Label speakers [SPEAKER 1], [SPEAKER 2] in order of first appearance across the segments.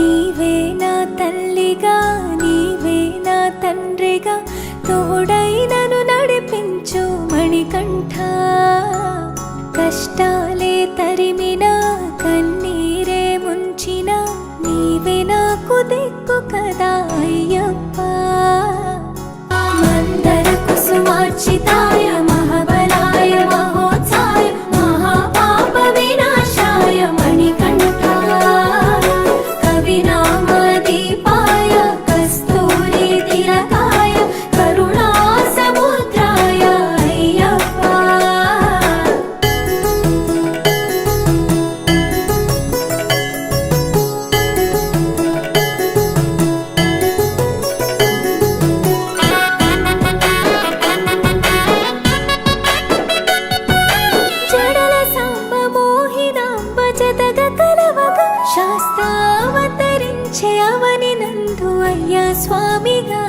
[SPEAKER 1] నీవే నా తల్లిగా నీవే నా తండ్రిగా తోడై నన్ను నడిపించు మణికంఠ. కష్టాలే తరిమినా కన్నీరే ముంచినా నీవే నాకు దిక్కు కదా అయ్యప్ప. మందర కుసుమార్చితాయ మహాబలాయ మహోత్సాయ మహాపాప వినాశాయ మణికంఠ. కవినామ దీపాయ కస్తూరి తిలకాయ కరుణా సముద్రాయ అయ్యప్ప. శాస్త్రావతరించే అవని నందు అయ్యా స్వామిగా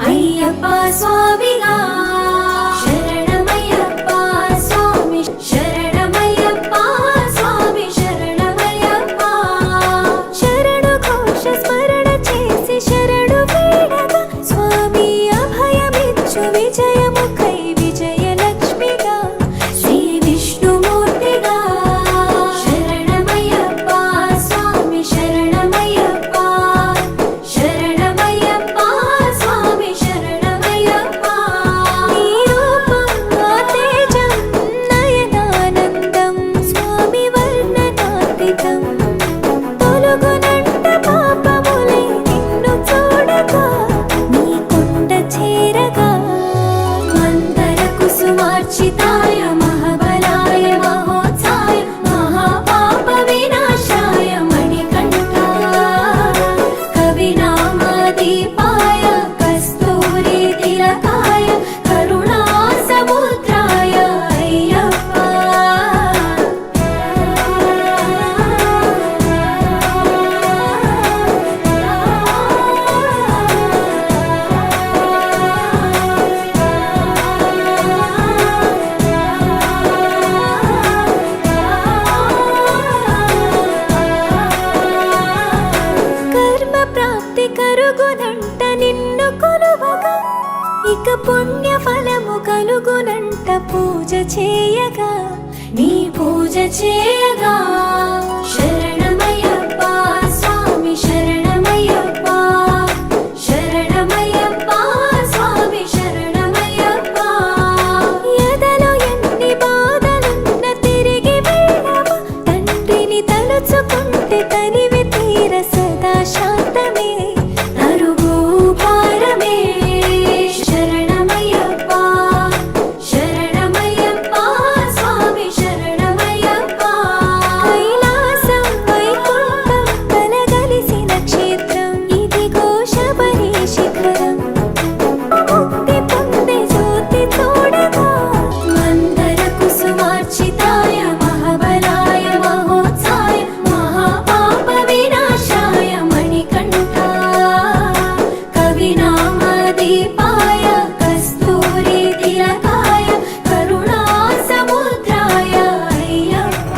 [SPEAKER 1] అయ్యప్ప స్వామిగా. శరణమయ్యప్ప స్వామి శరణమయ్యప్ప స్వామి శరణమయ్యప్ప. శరణు ఘోష స్మరణ చేసి శరణు వేడగా స్వామి అభయమిచ్చు విజయముఖై విజయలక్ష్మిగా శ్రీ విష్ణుమూర్తిగా. కుసుమార్చితాయ మహాబలాయ మహోత్సాయ మహాపాప వినాశాయ మణికంఠ. కవినామ దీపాయ కస్తూరి తిలకాయ కరుణా సముద్రాయ అయ్యప్ప. కరుగునంట నిన్ను కొలువగా ఇక పుణ్య ఫలము కలుగునంట పూజ చేయగా నీ పూజ చేయగా. శరణమయ్యప్ప స్వామి శరణమయ్యప్ప శరణమయ్యప్ప స్వామి శరణమయ్యప్ప. ఎదలో ఎన్ని బాధలున్న తిరిగి వెళ్ళవా తండ్రిని తలుచుకుంటే తనివి తీర సదా శాంతమే తరుగు పారమే. శరణమయ్యప్ప శరణమయ్యప్ప స్వామి శరణమయ్యప్ప. కైలాసం వైకుంఠం కలగలిసిన క్షేత్రం ఇదిగో శబరి శిఖరం. ముక్తి పొందే జ్యోతి చూడగా మందర కుసుమార్చితాయ మహాబలాయ మహోత్సాయ మహాపాప వినాశాయ మణికంఠ. కవినామ దీపాయ కస్తూరి తిలకాయ కరుణా సముద్రాయ అయ్యప్ప.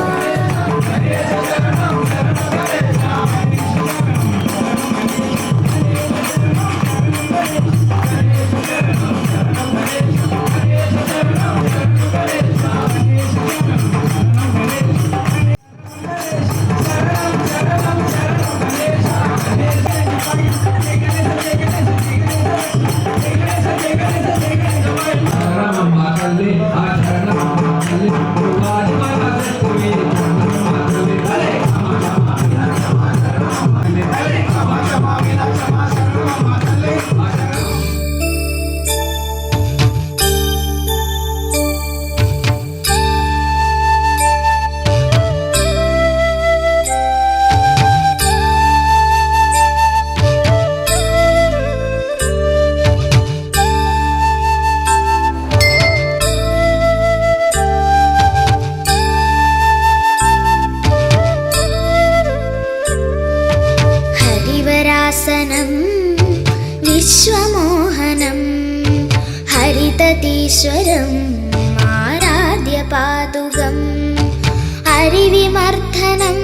[SPEAKER 2] विश्वमोहनं हरिततीश्वरम् आराध्य पादुकं हरिविमर्दनम्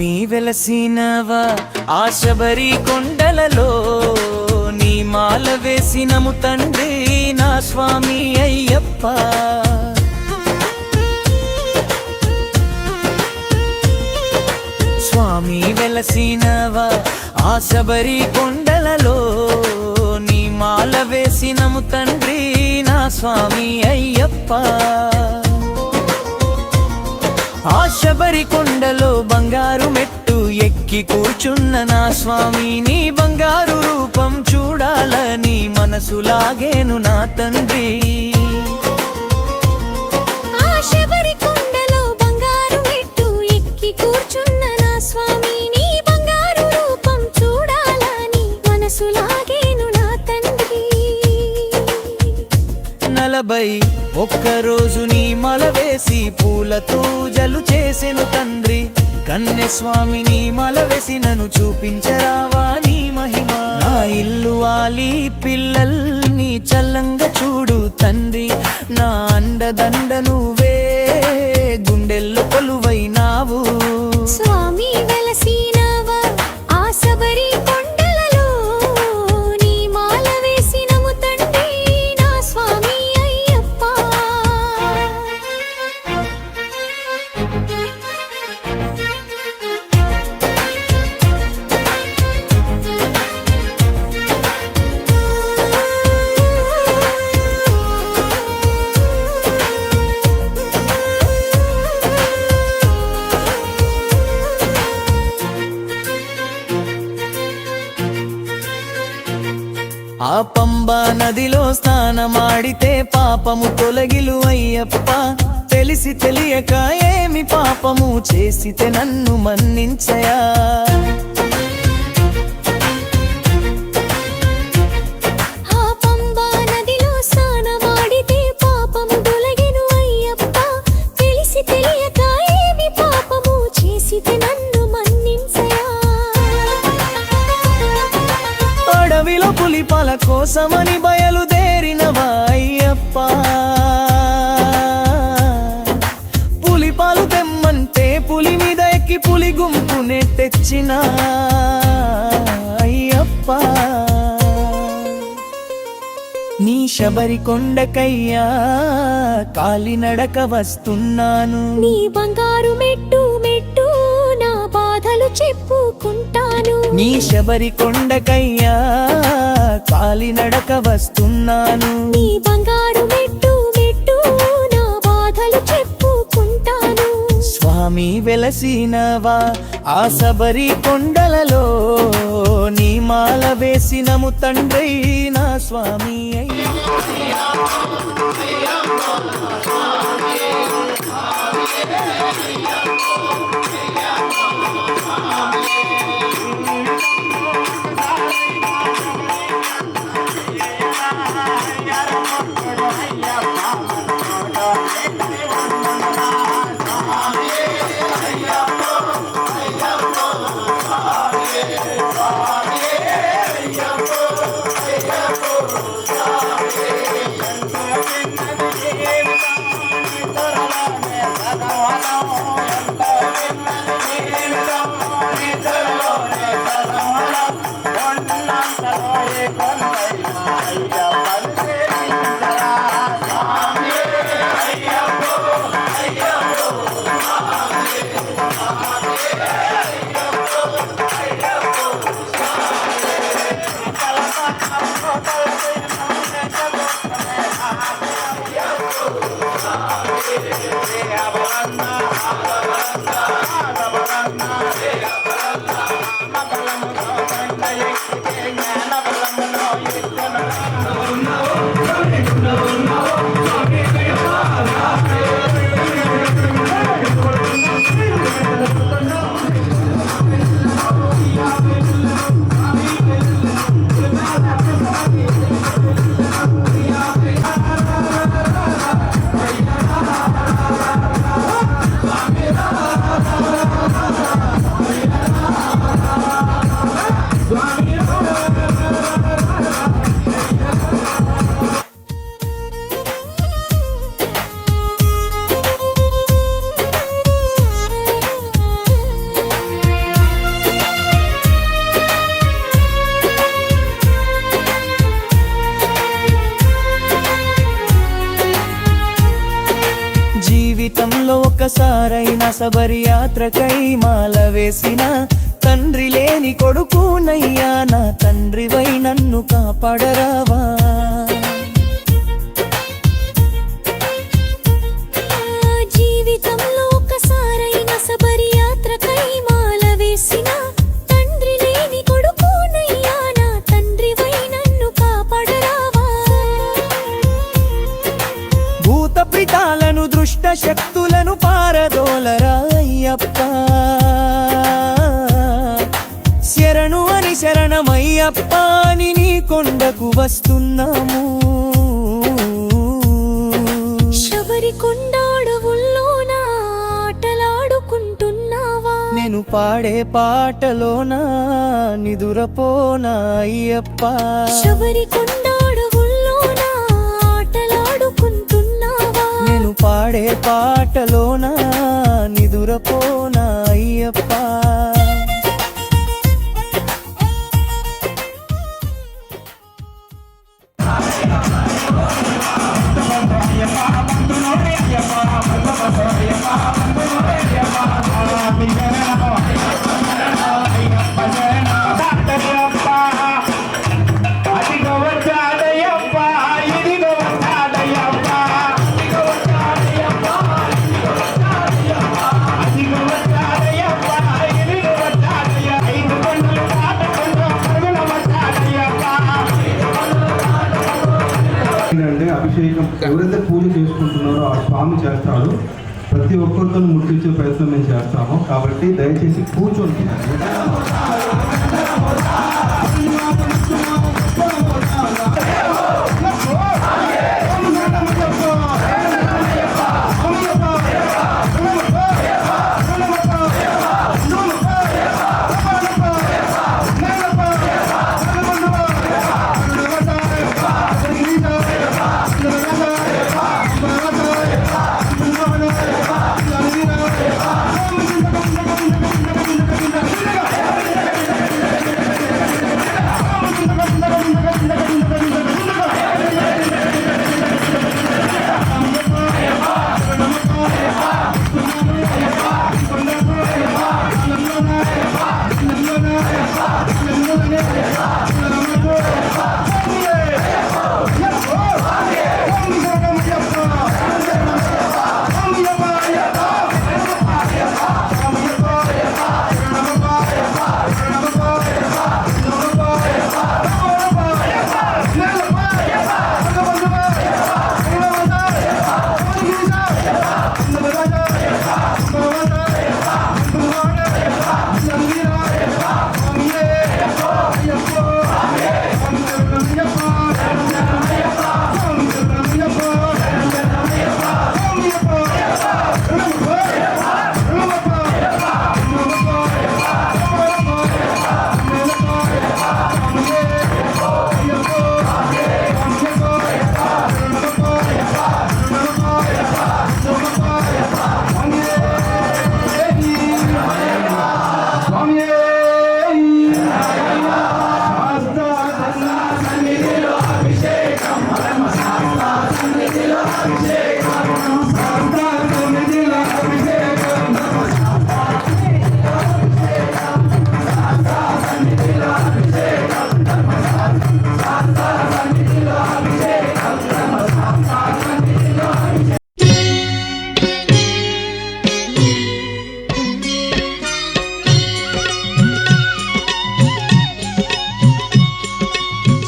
[SPEAKER 3] స్వామి వెలసినవా ఆ శబరి కొండలలో నీ మాల వేసినము తండ్రి నా స్వామి అయ్యప్ప. స్వామి వెలసినవా ఆ శబరి కొండలలో నీ మాల వేసినము తండ్రి నా స్వామి అయ్యప్ప. ఆ శబరి కొండలో బంగారు మెట్టు ఎక్కి కూర్చున్న నా స్వామి నీ బంగారు రూపం చూడాలని మనసు లాగేను నా తండ్రి.
[SPEAKER 1] ఆ శబరి కొండలో బంగారు మెట్టు ఎక్కి కూర్చున్న నా స్వామి నీ బంగారు రూపం చూడాలని మనసు లాగేను నా తండ్రి.
[SPEAKER 3] 41 రోజు నీ మల వేసి పూలతో జలు చేసెను తండ్రి. కన్నె స్వామి నీ మల వేసి నన్ను చూపించరావా నీ మహిమ. నా ఇల్లు వాలి పిల్లల్ని చల్లంగా చూడు తండ్రి. నా అండదండ నువ్వే గుండెల్లో కొలువైనావు.
[SPEAKER 1] స్వామి వెలసినవా ఆ శబరి కొండలలో నీ మాల వేసినము తండ్రి నా స్వామి అయ్యప్ప.
[SPEAKER 3] ఆ పంబా నదిలో స్నానమాడితే పాపము తొలగిలు అయ్యప్ప. తెలిసి తెలియక ఏమి పాపము చేసితే నన్ను మన్నించయా.
[SPEAKER 1] ఆ పంబా నదిలో స్నానమాడితే పాపము తొలగెను అయ్యప్ప. తెలిసి తెలియక ఏమి పాపము చేసితే నన్ను మన్నించయా.
[SPEAKER 3] అడవిలో పులిపాల కోసమని బయలుదేరినవా అయ్యప్ప. పులిపాలు తెమ్మంటే పులి మీద ఎక్కి పులి గుంపునే తెచ్చిన అయ్యప్ప. నీ శబరి కొండకయ్యా కాలినడక వస్తున్నాను.
[SPEAKER 1] నీ బంగారు మెట్టు మెట్టు నా బాధలు చెప్పుకుంటాను.
[SPEAKER 3] నీ శబరి కొండకయ్యా కాలినడక వస్తున్నాను.
[SPEAKER 1] నీ బంగారు మెట్టు మెట్టు నా బాధలు చెప్పుకుంటాను.
[SPEAKER 3] స్వామి వెలసినవా ఆ శబరి కొండలలో నీ మాల వేసినము తండ్రి నా స్వామి ఒక్కసారైన శబరి యాత్రకై మాల వేసిన తండ్రి లేని కొడుకునయ్యా నా తండ్రివై నన్ను కాపాడరావా
[SPEAKER 1] జీవితంలో ఒక్కసారైన శబరి యాత్రకై మాల వేసిన తండ్రి లేని కొడుకునయ్యా నా తండ్రివై నన్ను కాపాడరావా
[SPEAKER 3] భూత ప్రితాలను దృష్ట శక్తులను పారదోలరా అయ్యప్ప శరణు అని శరణమయ్యప్ప అని నీ కొండకు వస్తున్నాము
[SPEAKER 1] శబరి కొండ అడవుల్లోన ఆటలాడుకుంటున్నావా
[SPEAKER 3] నేను పాడే పాటలోనా నిదురపోనా అయ్యప్ప
[SPEAKER 1] శబరి కొండ అడవుల్లోన ఆటలాడుకుంటున్నావా
[SPEAKER 3] నేను పాడే పాటలోనా నిదురపోనా అయ్యప్ప
[SPEAKER 4] అభిషేకం ఎవరైతే పూజ చేసుకుంటున్నారో ఆ స్వామి చేస్తాడు. ప్రతి ఒక్కరితో ముట్టించే ప్రయత్నం మేము చేస్తాము. కాబట్టి దయచేసి కూర్చొని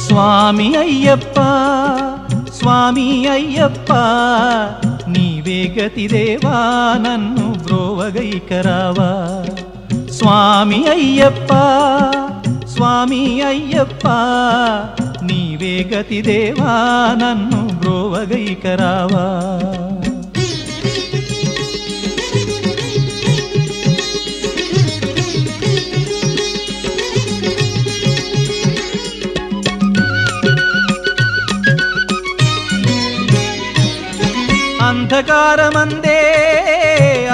[SPEAKER 5] స్వామి అయ్యప్ప స్వామి అయ్యప్ప నీవే గతి దేవా నన్ను బ్రోవగైకరావా స్వామి అయ్యప్ప స్వామి అయ్యప్ప నీవే గతి దేవా నన్ను బ్రోవగైకరావా అంధకారమందే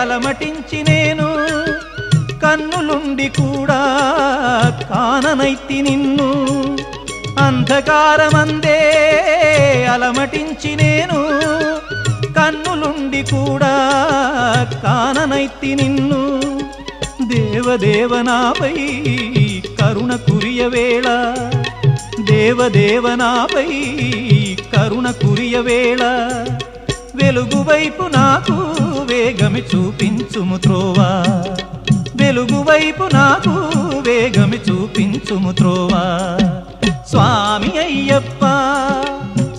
[SPEAKER 5] అలమటించి నేను కన్నులుండి కూడా కాననైతి నిన్ను అంధకారమందే అలమటించి నేను కన్నులుండి కూడా కాననైతి నిన్ను దేవదేవనాపై కరుణ కురియవేళ దేవదేవనాపై కరుణ కురియవేళ వెలుగు వైపు నాకు వేగమి చూపించుము త్రోవా వెలుగు వైపు నాకు వేగమి చూపించుము త్రోవా స్వామి అయ్యప్ప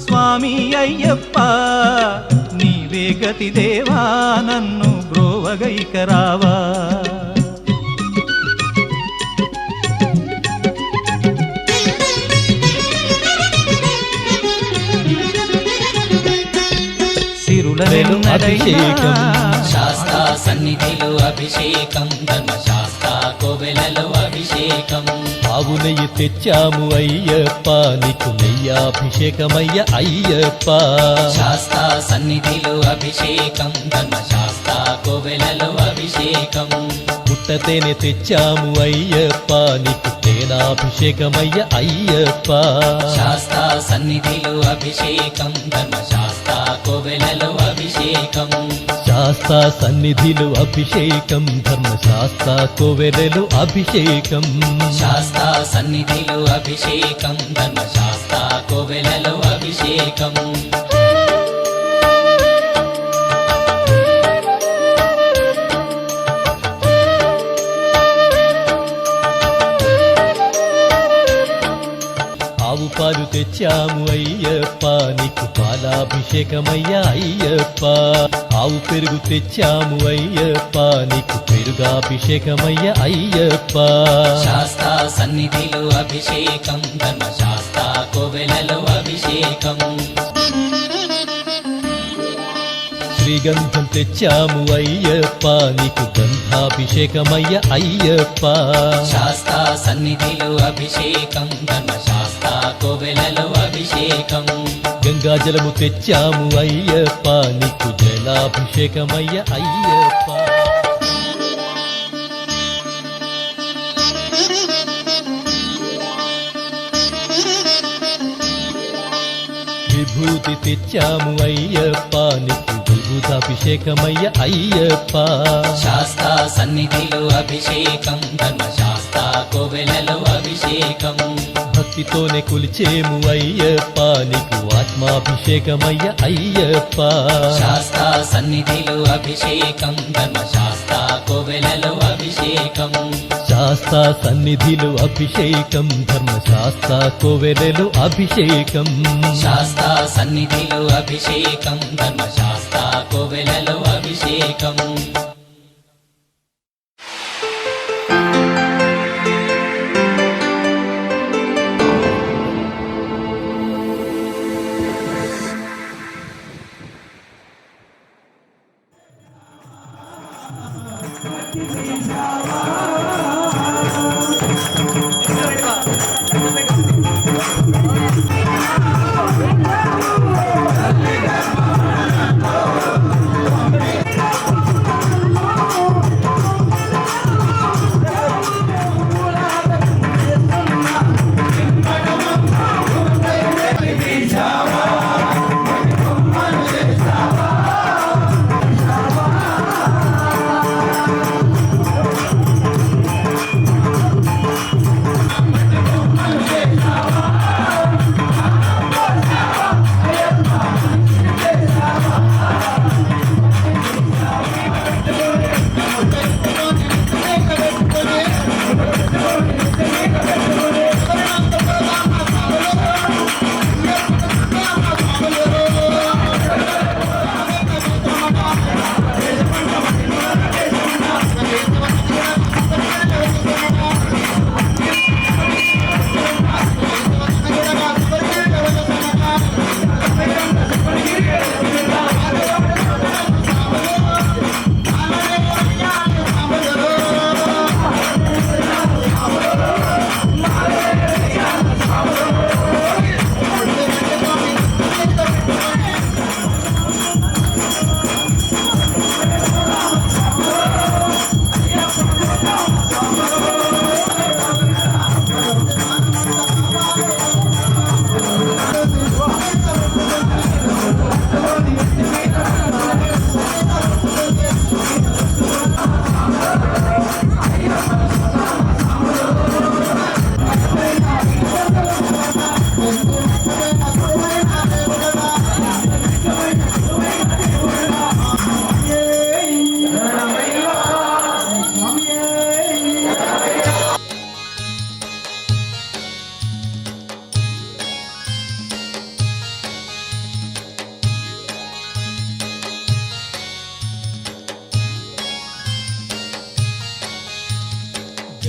[SPEAKER 5] స్వామి అయ్యప్ప నీవే గతి దేవా నన్ను బ్రోవగైకరావా
[SPEAKER 6] అభిషేకం శాస్తా సన్నిధిలో అభిషేకం ధర్మశాస్త్ర కోవెలలో అభిషేకం ఆవు నెయ్యి తెచ్చాము అయ్యప్ప నీకు నెయ్యాభిషేకమయ్య అయ్యప్ప శాస్తా సన్నిధిలో అభిషేకం ధర్మశాస్త్ర కోవెలలో అభిషేకం పుట్టతేనె తెచ్చాము అయ్యప్ప నీకు తేనాభిషేకమయ్య అయ్యప్ప శాస్తా సన్నిధిలో అభిషేకం ధర్మశాస్త్ర కోవెలలో అభిషేకం శాస్తా సన్నిధిలో అభిషేకం ధర్మశాస్త్ర కోవెలలో అభిషేకం శాస్తా సన్నిధిలో అభిషేకం ధర్మశాస్త్ర కోవెలలో అభిషేకం ఆవు పాలు తెచ్చాము అయ్యప్ప నీకు పాలాభిషేకమయ్య అయ్యప్ప ఆవు పెరుగు తెచ్చాము అయ్యప్ప నీకు పెరుగాభిషేకమయ్య అయ్యప్ప శాస్తా సన్నిధిలో అభిషేకం ధర్మశాస్త్ర కోవెలలో అభిషేకం శ్రీగంధం తెచ్చాము అయ్యప్ప నీకు గంధాభిషేకమయ్య అయ్యప్ప శాస్తా సన్నిధిలో అభిషేకం ధర్మశాస్త్ర కోవెలలో అభిషేకం గంగాజలము తెచ్చాము అయ్యప్ప నీకు జలాభిషేకమయ్య అయ్యప్ప విభూతి తెచ్చాము అయ్యప్ప నీకు విభూతాభిషేకమయ్య అయ్యప్ప శాస్తా సన్నిధిలో అభిషేకం ధర్మశాస్త్ర కోవెలలో అభిషేకం భక్తితోనే కొలిచేము అయ్యప్ప నీకు ఆత్మాభిషేకమయ్య అయ్యప్ప శాస్తా సన్నిధిలో అభిషేకం ధర్మశాస్త్ర కోవెలలో అభిషేకం శాస్తా సన్నిధిలో అభిషేకం ధర్మశాస్త్ర కోవెలలో అభిషేకం శాస్తా సన్నిధిలో అభిషేకం ధర్మశాస్త్ర కోవెలలో అభిషేకం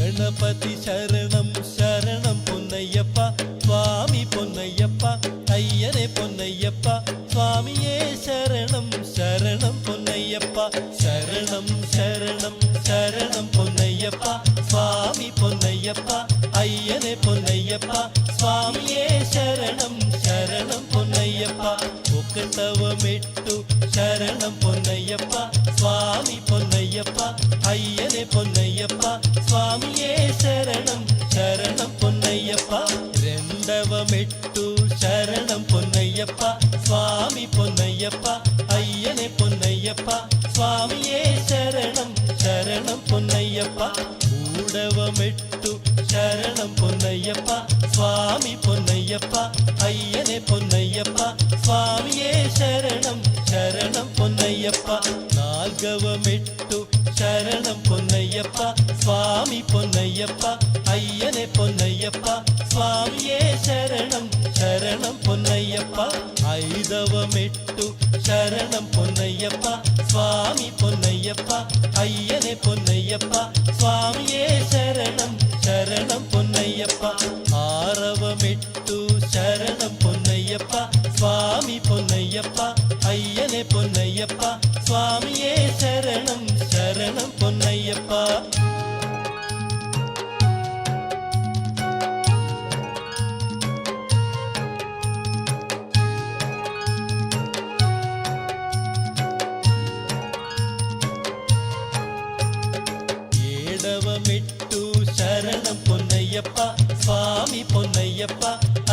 [SPEAKER 6] గణపతి శరణం శరణం పొన్నయ్యప్ప స్వామి పొన్నయ్యప్ప అయ్యనే పొన్నయ్యప్ప స్వామియే శరణం శరణం పొన్నయ్యప్ప శరణం శరణం శరణం పొన్నయ్యప్ప స్వామి పొన్నయ్యప్ప అయ్యనే పొన్నయ్యప్ప స్వామియే శరణం శరణం పొన్నయ్యప్ప ఒకటవ మెట్టు శరణం పొన్నయ్యప్ప స్వామి పొన్నయ్యప్ప అయ్యనే పొన్నయ్యప్ప స్వామియే శరణం శరణం పొన్నయ్యప్ప రెండవ మెట్టు శరణం పొన్నయ్యప్ప స్వామి పొన్నయ్యప్ప అయ్యనే పొన్నయ్యప్ప స్వామియే శరణం శరణం పొన్నయ్యప్ప మూడవ మెట్టు శరణం పొన్నయ్యప్ప స్వామి పొన్నయ్యప్ప అయ్యనే పొన్నయ్యప్ప స్వామియే శరణం శరణం పొన్నయ్యప్ప నాల్గవ మెట్టు శరణం పొన్నయ్యప్ప స్వామి పొన్నయ్యప్ప అయ్యనే పొన్నయ్యప్ప స్వామియే శరణం శరణం పొన్నయ్యప్ప ఐదవ మెట్టు శరణం పొన్నయ్యప్ప స్వామి పొన్నయ్యప్ప అయ్యనే పొన్నయ్యప్ప స్వామియే శరణం శరణం పొన్నయ్యప్ప ఆరవ మెట్టు శరణం పొన్నయ్యప్ప స్వామి పొన్నయ్యప్ప అయ్యనే పొన్నయ్యప్ప స్వామియే శరణం శరణం పొన్నయ్యప్ప ఏడవ మెట్టు శరణం పొన్నయ్యప్ప స్వామి పొన్నయ్యప్ప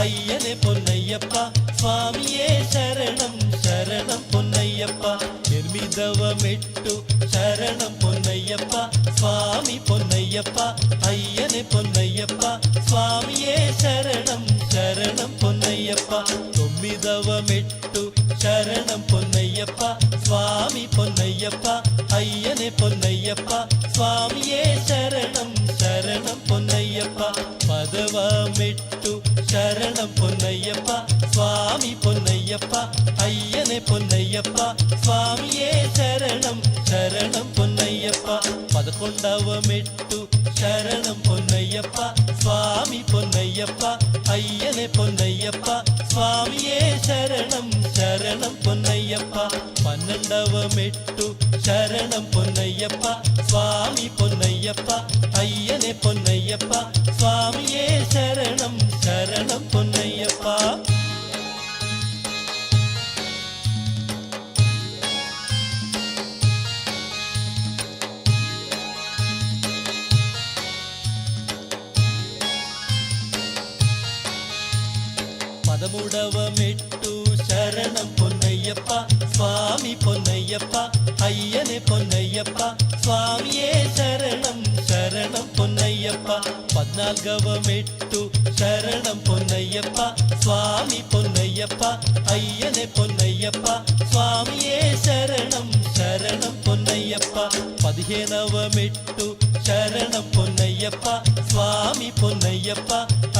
[SPEAKER 6] అయ్యనే పొన్నయ్యప్ప స్వామియే శరణం శరణం పొన్నయ్యప్ప ఎనిమిదవ మెట్టు శరణం పొన్నయ్యప్ప స్వామి పొన్నయ్యప్ప అయ్యనే పొన్నయ్యప్ప స్వామియే శరణం శరణం పొన్నయ్యప్ప తొమ్మిదవ మెట్టు శరణం పొన్నయ్యప్ప స్వామి పొన్నయ్యప్ప అయ్యనే పొన్నయ్యప్ప స్వామియే శరణం శరణం పొన్నయ్యప్ప పదవ మెట్టు శరణం పొన్నయ్యప్ప స్వామి పొన్నయ్యప్ప అయ్యనే పొన్నయ్యప్ప స్వామియే శరణం శరణం పొన్నయ్యప్ప పదకొండవ మెట్టు శరణం పొన్నయ్యప్ప స్వామి పొన్నయ్యప్ప అయ్యనే పొన్నయ్యప్ప స్వామియే శరణం శరణం పొన్నయ్యప్ప పన్నెండవ మెట్టు శరణం పొన్నయ్యప్ప స్వామి పొన్నయ్యప్ప అయ్యనే పొన్నయ్యప్ప స్వామియే శరణం శరణం పొన్నయ్యప్ప పదమూడవ మెట్టు శరణం పొన్నయ్యప్ప స్వామి పొన్నయ్యప్ప అయ్యనే పొన్నయ్యప్ప స్వామియే శరణం శరణం పొన్నయ్యప్ప పద్నాల్గవ మెట్టు శరణం పొన్నయ్యప్ప స్వామి పొన్నయ్యప్ప అయ్యనే పొన్నయ్యప్ప స్వామియే శరణం శరణం పొన్నయ్యప్ప పదిహేనవ మెట్టు శరణం పొన్నయ్యప్ప స్వామి పొన్నయ్యప్ప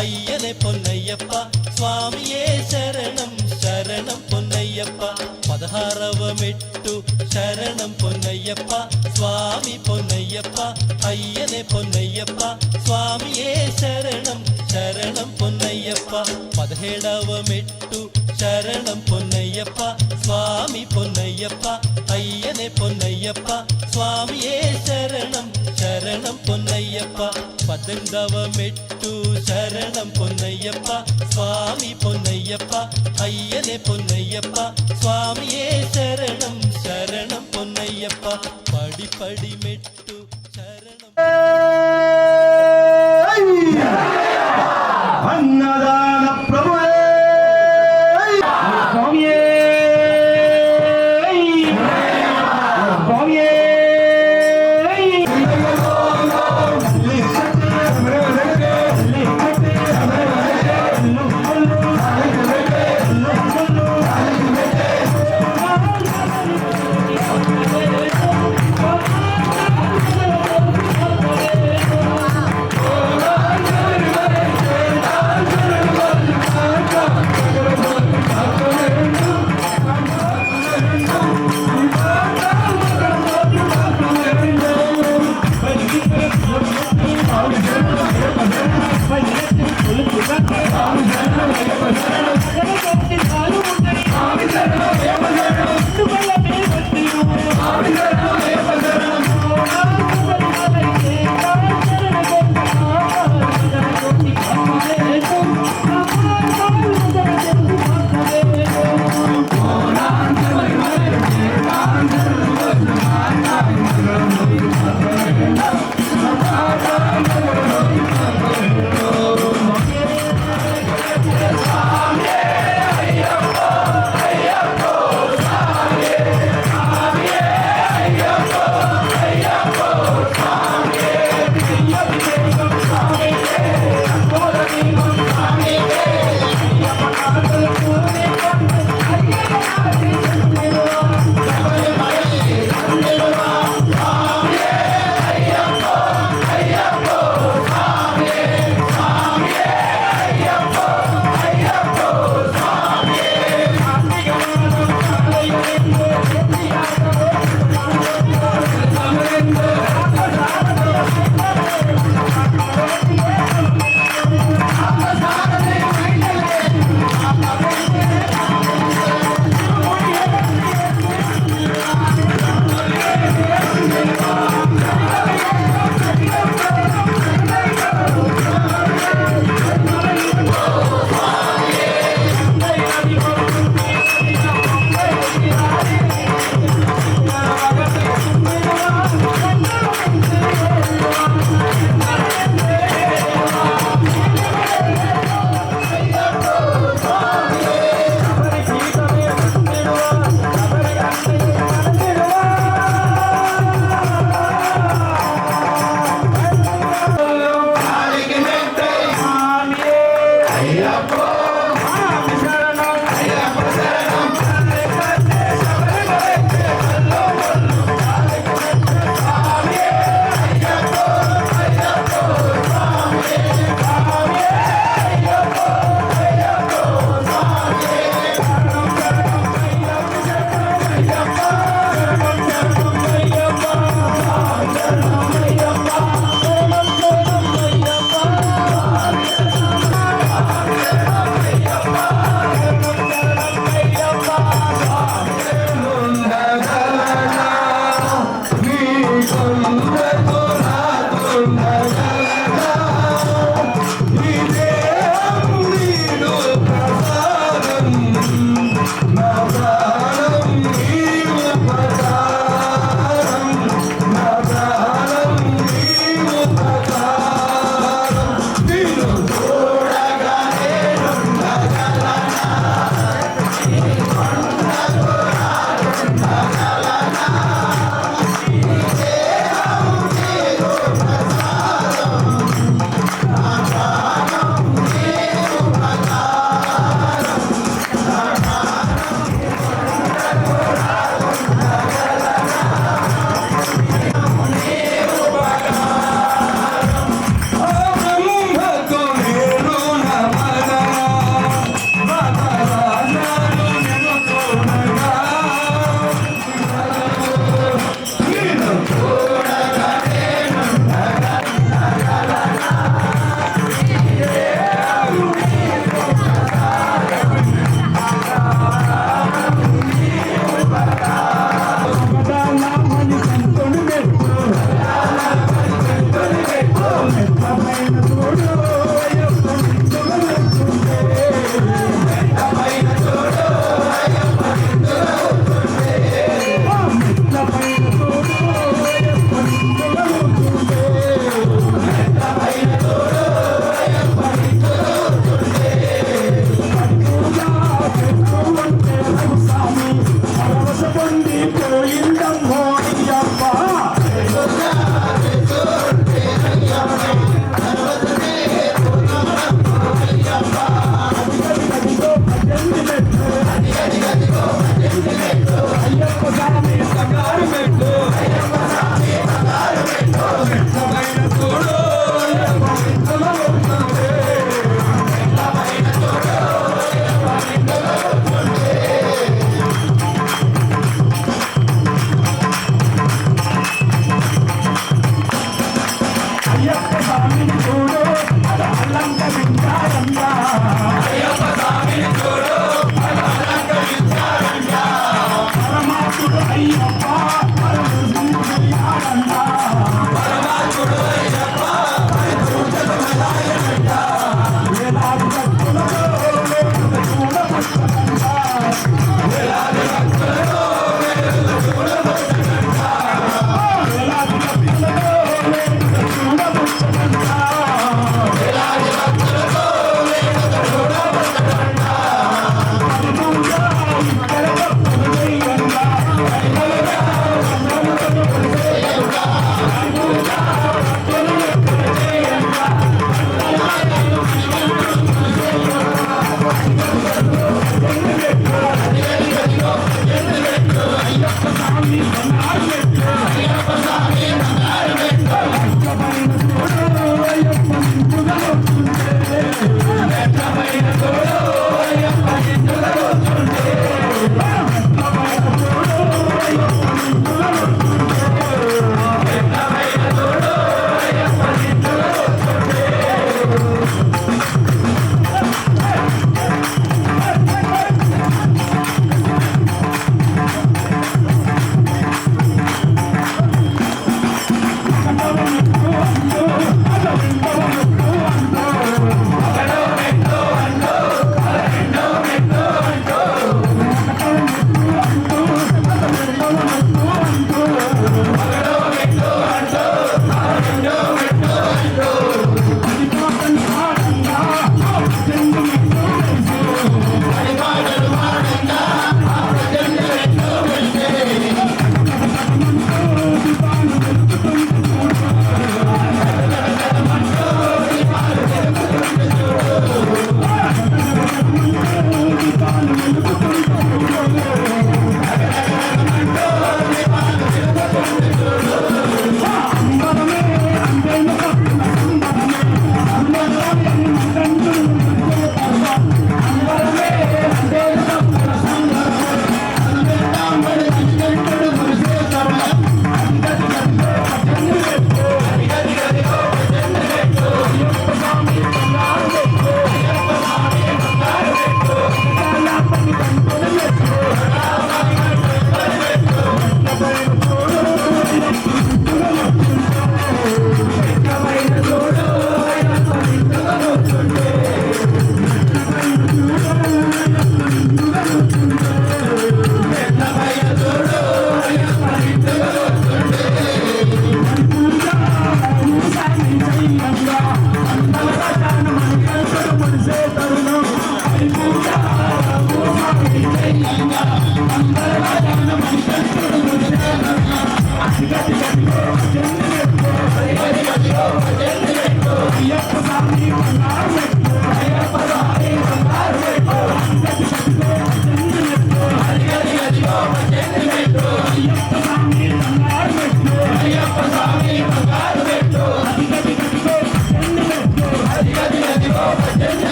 [SPEAKER 6] అయ్యనే పొన్నయ్యప్ప స్వామియే శరణం శరణం పొన్నయ్యప్ప పదహారవ మెట్టు శరణం పొన్నయ్యప్ప స్వామి పొన్నయ్యప్ప అయ్యనే పొన్నయ్యప్ప స్వామియే శరణం శరణం పొన్నయ్యప్ప పదిహేడవ మెట్టు శరణం పొన్నయ్యప్ప స్వామి పొన్నయ్యప్ప అయ్యనే పొన్నయ్యప్ప స్వామియే శరణం శరణం పొన్నయ్యప్ప పద్దెనిమిదవ మెట్టు శరణం పొన్నయ్యప్ప స్వామి పొన్నయ్యప్ప అయ్యనే పొన్నయ్యప్ప స్వామియే శరణం శరణం పొన్నయ్యప్ప పడి పడి మెట్టు శరణం
[SPEAKER 4] అన్నదాన ప్రభువే స్వామియే స్వామియే
[SPEAKER 7] పోయిందమ్మో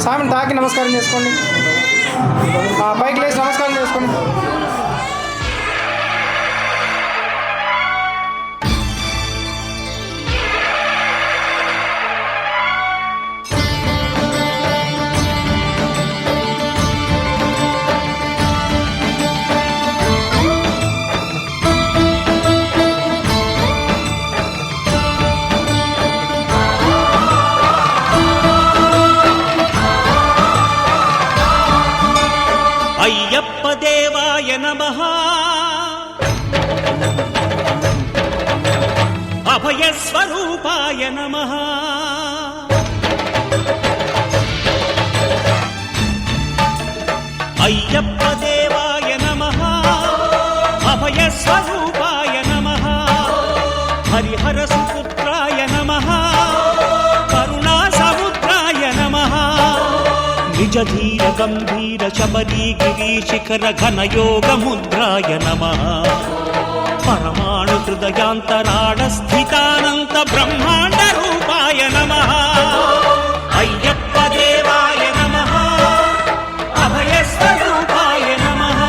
[SPEAKER 7] స్వామిని తాకి నమస్కారం చేసుకోండి. పైకి లేచి నమస్కారం చేసుకోండి.
[SPEAKER 8] అయ్యప్ప దేవాయ నమః, అభయస్వరూపాయ నమః, అయ్యప్ప దేవాయ నమః, అభయస్వరూపాయ స్వరూపాయ నమః హరిహర సుపుత్రాయ నమః కరుణా సముద్రాయ నమః నిజ ధీర గంభీర శబరీ గిరి శిఖర ఘన యోగ ముద్రాయ నమః పరమాణు హృదయాంతరాళ స్థితానంత బ్రహ్మాండ రూపాయ నమః అయ్యప్ప దేవాయ నమః అభయ స్వరూపాయ నమః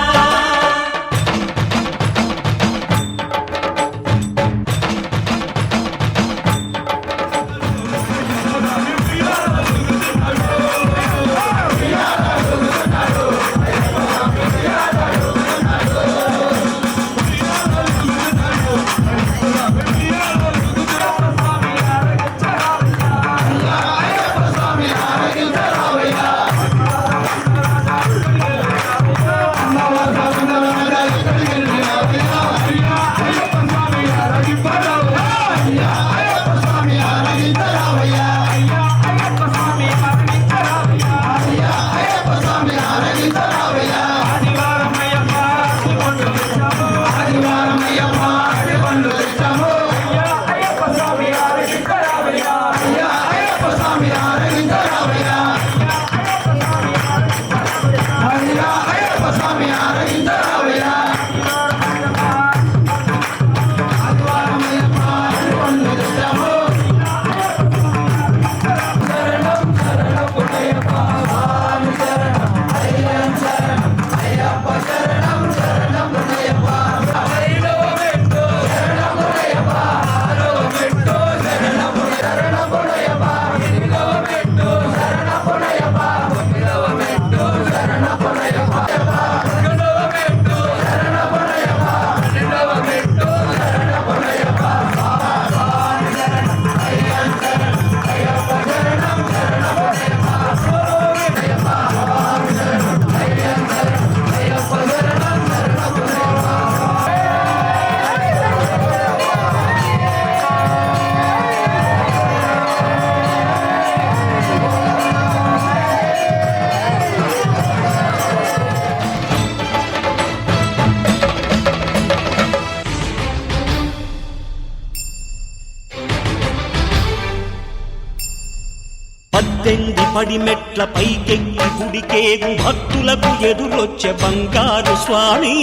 [SPEAKER 8] పద్దెంది పడి మెట్ల పైకెక్కి గుడికేగు భక్తులకు ఎదురొచ్చే బంగారు స్వామి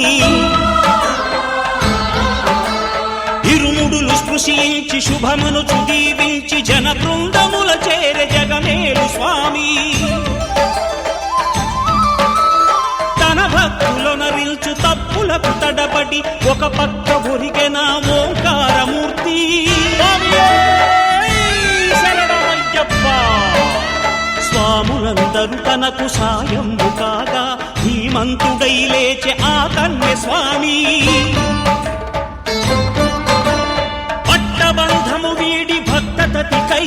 [SPEAKER 8] ఇరుముడులు స్పృశించి శుభమును చుదీవించి జన బృందముల చేరే జగమేలు స్వామి తన భక్తులొనరిల్చు తప్పులకు తడబడి ఒక పక్క ఒరిగెన ఓంకారమూర్తి స్వాములందరూ తనకు సాయము కాగా ధీమంతుడై లేచే ఆ కన్య స్వామి పట్టబంధము వీడి భక్తతతికై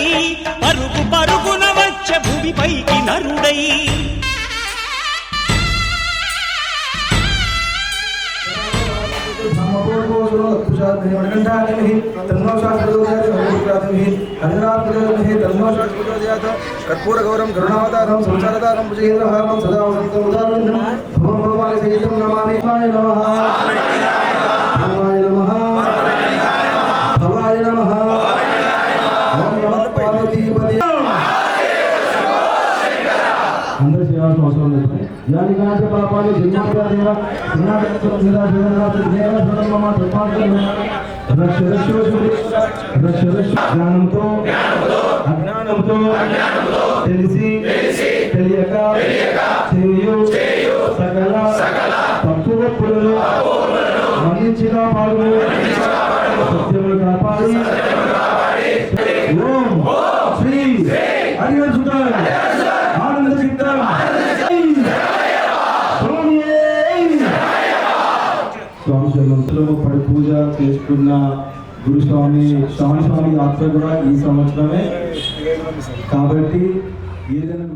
[SPEAKER 8] పరుగు పరుగున వచ్చే భూమిపైకి నరుడై
[SPEAKER 4] कर्पूर गौरम करुणावतारम संसारतारम भुजगेंद्रहारम सदा वसंतम उदारवंदनम भवम भवानि सहितं नमामि शिवाय नमः शिवाय नमः भवाय नमः ओम नमः पार्वतीपते अंदर सेवास అవసరం లేదు यानि कांच पापानि जन्मांतरेण पुण्यकर्तुं सदा जगन्नाथ देव सर्वमम तस्मात् रक्ष జ్ఞానంతో అజ్ఞానంతో తెలిసి తెలియక చేయు సకల తప్పులను మన్నించిన పాడు సత్యములు కాపాడి ఓం శ్రీ హరిహర సుతం ఆనంద చిత్తం స్వామి జన్మంలో పడి పూజ చేసుకున్న గురుస్వామి శ్రవణ స్వామి యాత్ర కూడా ఈ సంవత్సరమే కాబట్టి ఏదైనా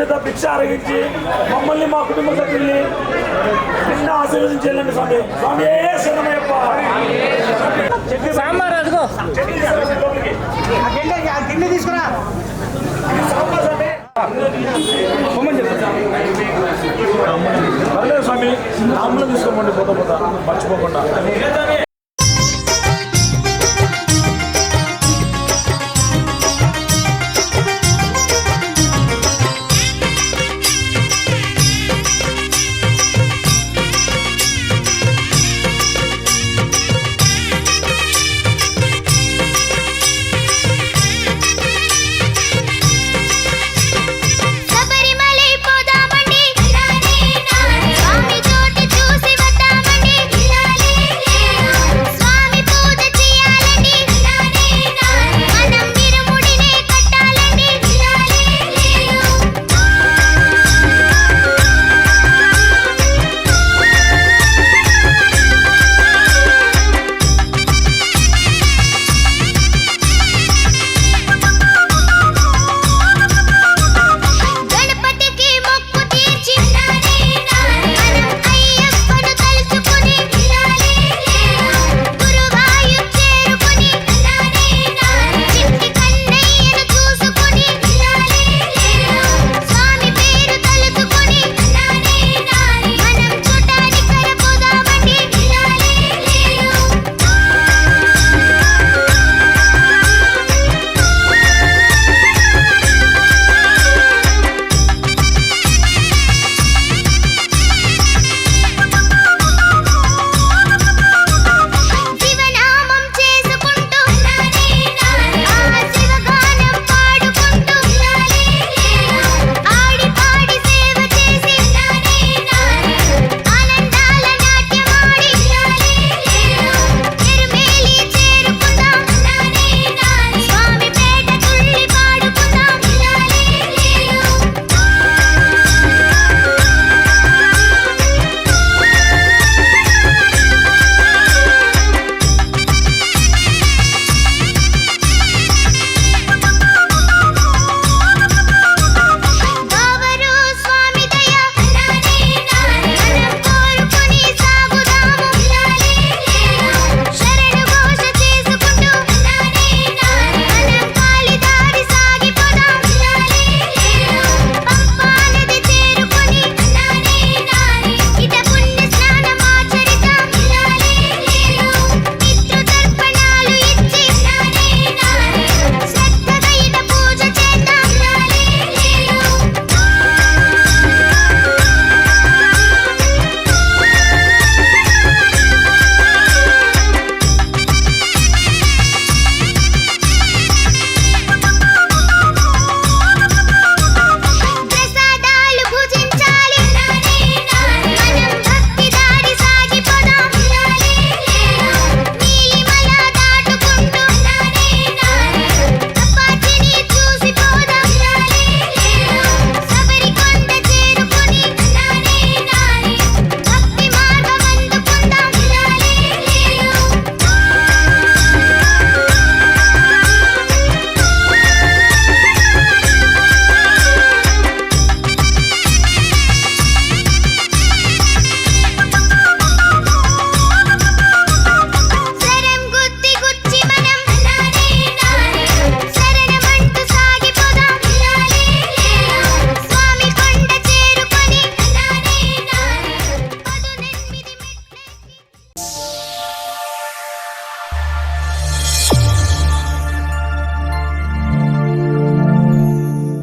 [SPEAKER 9] చేత భిక్ష ఆరగించి మమ్మల్ని మా కుటుంబ సభ్యుల్ని నిన్న ఆశీర్వదించి వెళ్ళండి స్వామి. స్వామి శరణమయ్యప్ప.
[SPEAKER 7] సాంబార్ అదిగో గిన్నె తీసుకురా
[SPEAKER 9] పర్లేదు స్వామి, నామలు తీసుకోమండి పోతా పోతా మర్చిపోకుండా.